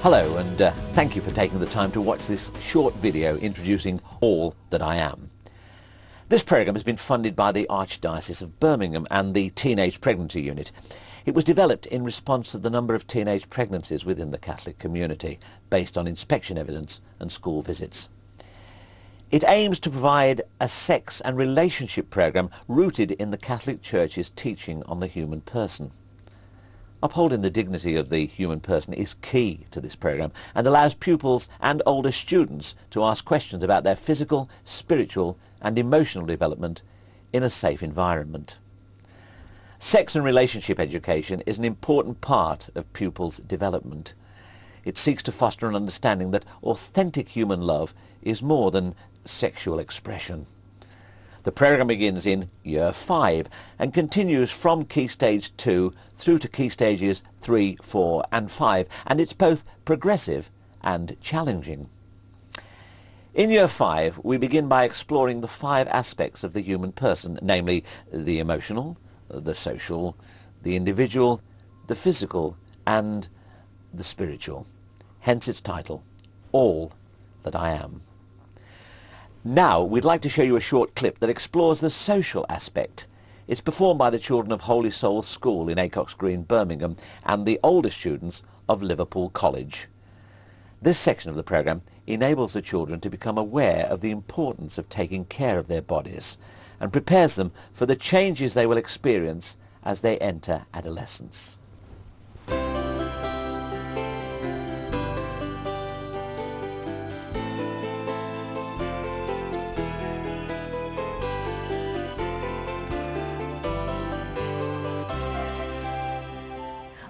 Hello, and thank you for taking the time to watch this short video introducing All That I Am. This programme has been funded by the Archdiocese of Birmingham and the Teenage Pregnancy Unit. It was developed in response to the number of teenage pregnancies within the Catholic community, based on inspection evidence and school visits. It aims to provide a sex and relationship programme rooted in the Catholic Church's teaching on the human person. Upholding the dignity of the human person is key to this programme and allows pupils and older students to ask questions about their physical, spiritual and emotional development in a safe environment. Sex and relationship education is an important part of pupils' development. It seeks to foster an understanding that authentic human love is more than sexual expression. The programme begins in Year 5 and continues from Key Stage 2 through to Key Stages 3, 4 and 5, and it's both progressive and challenging. In Year 5 we begin by exploring the 5 aspects of the human person, namely the emotional, the social, the individual, the physical and the spiritual. Hence its title, All That I Am. Now we'd like to show you a short clip that explores the social aspect. It's performed by the children of Holy Souls School in Acocks Green, Birmingham, and the older students of Liverpool College. This section of the programme enables the children to become aware of the importance of taking care of their bodies and prepares them for the changes they will experience as they enter adolescence.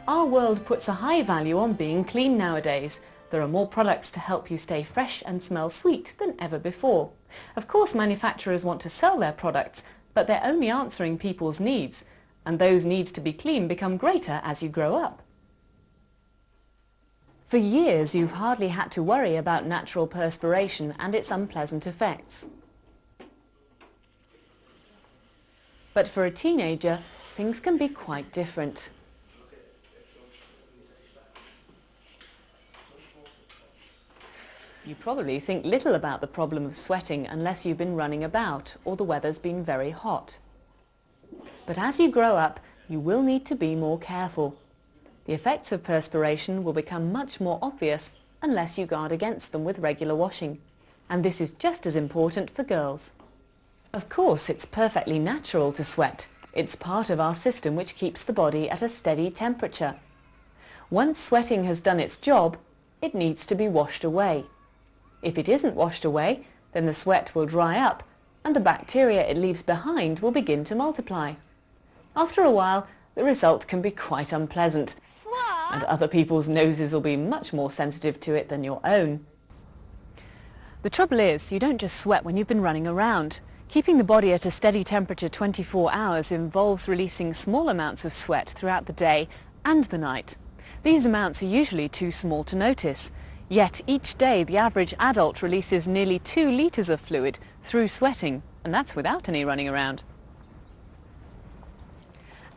Our world puts a high value on being clean nowadays. There are more products to help you stay fresh and smell sweet than ever before. Of course, manufacturers want to sell their products, but they're only answering people's needs, and those needs to be clean become greater as you grow up. For years, you've hardly had to worry about natural perspiration and its unpleasant effects. But for a teenager, things can be quite different. You probably think little about the problem of sweating unless you've been running about or the weather's been very hot. But as you grow up, you will need to be more careful. The effects of perspiration will become much more obvious unless you guard against them with regular washing. And this is just as important for girls. Of course, it's perfectly natural to sweat. It's part of our system which keeps the body at a steady temperature. Once sweating has done its job, it needs to be washed away. If it isn't washed away, then the sweat will dry up and the bacteria it leaves behind will begin to multiply. After a while, the result can be quite unpleasant, and other people's noses will be much more sensitive to it than your own. The trouble is, you don't just sweat when you've been running around. Keeping the body at a steady temperature 24 hours involves releasing small amounts of sweat throughout the day and the night. These amounts are usually too small to notice. Yet each day the average adult releases nearly 2 litres of fluid through sweating, and that's without any running around.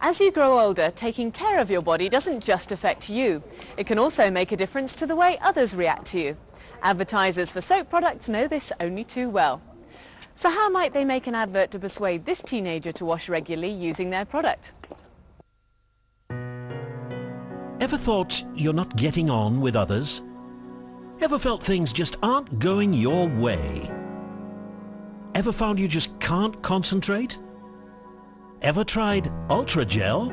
As you grow older, taking care of your body doesn't just affect you. It can also make a difference to the way others react to you. Advertisers for soap products know this only too well. So how might they make an advert to persuade this teenager to wash regularly using their product? Ever thought you're not getting on with others? Ever felt things just aren't going your way? Ever found you just can't concentrate? Ever tried Ultra Gel?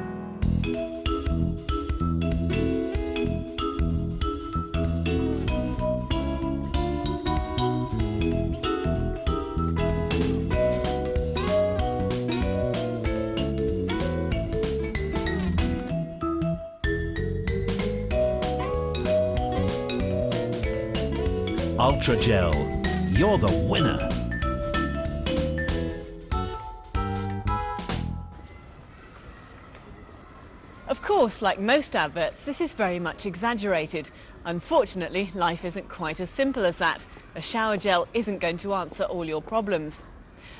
Ultra Gel, you're the winner. Of course, like most adverts, this is very much exaggerated. Unfortunately, life isn't quite as simple as that. A shower gel isn't going to answer all your problems.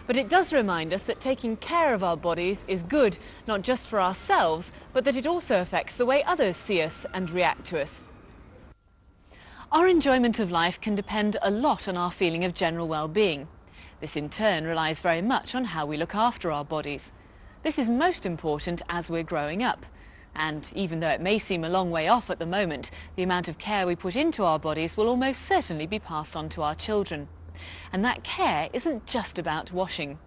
But it does remind us that taking care of our bodies is good, not just for ourselves, but that it also affects the way others see us and react to us. Our enjoyment of life can depend a lot on our feeling of general well-being. This in turn relies very much on how we look after our bodies. This is most important as we're growing up. And even though it may seem a long way off at the moment, the amount of care we put into our bodies will almost certainly be passed on to our children. And that care isn't just about washing.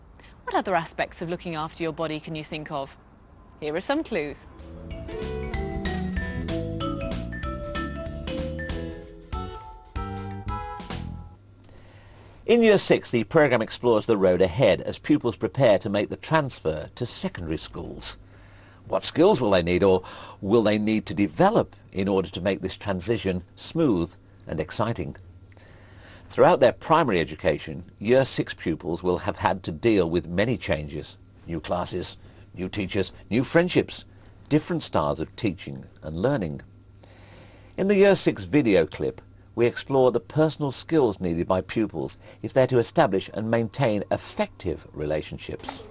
What other aspects of looking after your body can you think of? Here are some clues. In Year 6, the programme explores the road ahead as pupils prepare to make the transfer to secondary schools. What skills will they need, or will they need to develop in order to make this transition smooth and exciting? Throughout their primary education, Year 6 pupils will have had to deal with many changes: new classes, new teachers, new friendships, different styles of teaching and learning. In the Year 6 video clip, we explore the personal skills needed by pupils if they're to establish and maintain effective relationships.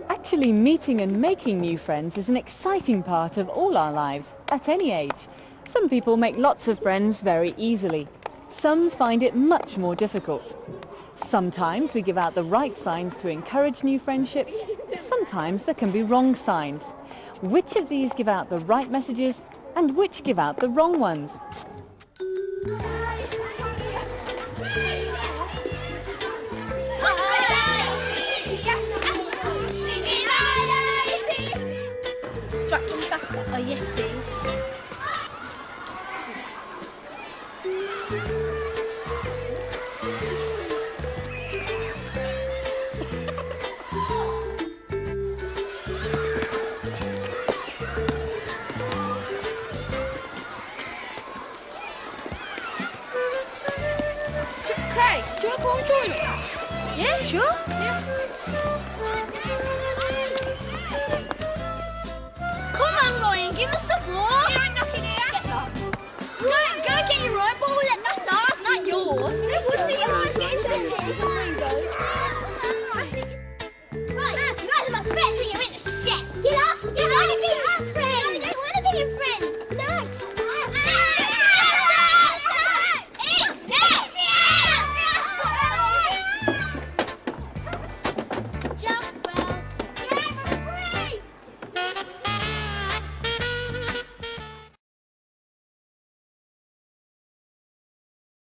Actually, meeting and making new friends is an exciting part of all our lives, at any age. Some people make lots of friends very easily. Some find it much more difficult. Sometimes we give out the right signs to encourage new friendships. Sometimes there can be wrong signs. Which of these give out the right messages and which give out the wrong ones? Oh, yes, please. Craig, do you want to go on a toilet? Yeah, sure. Yeah.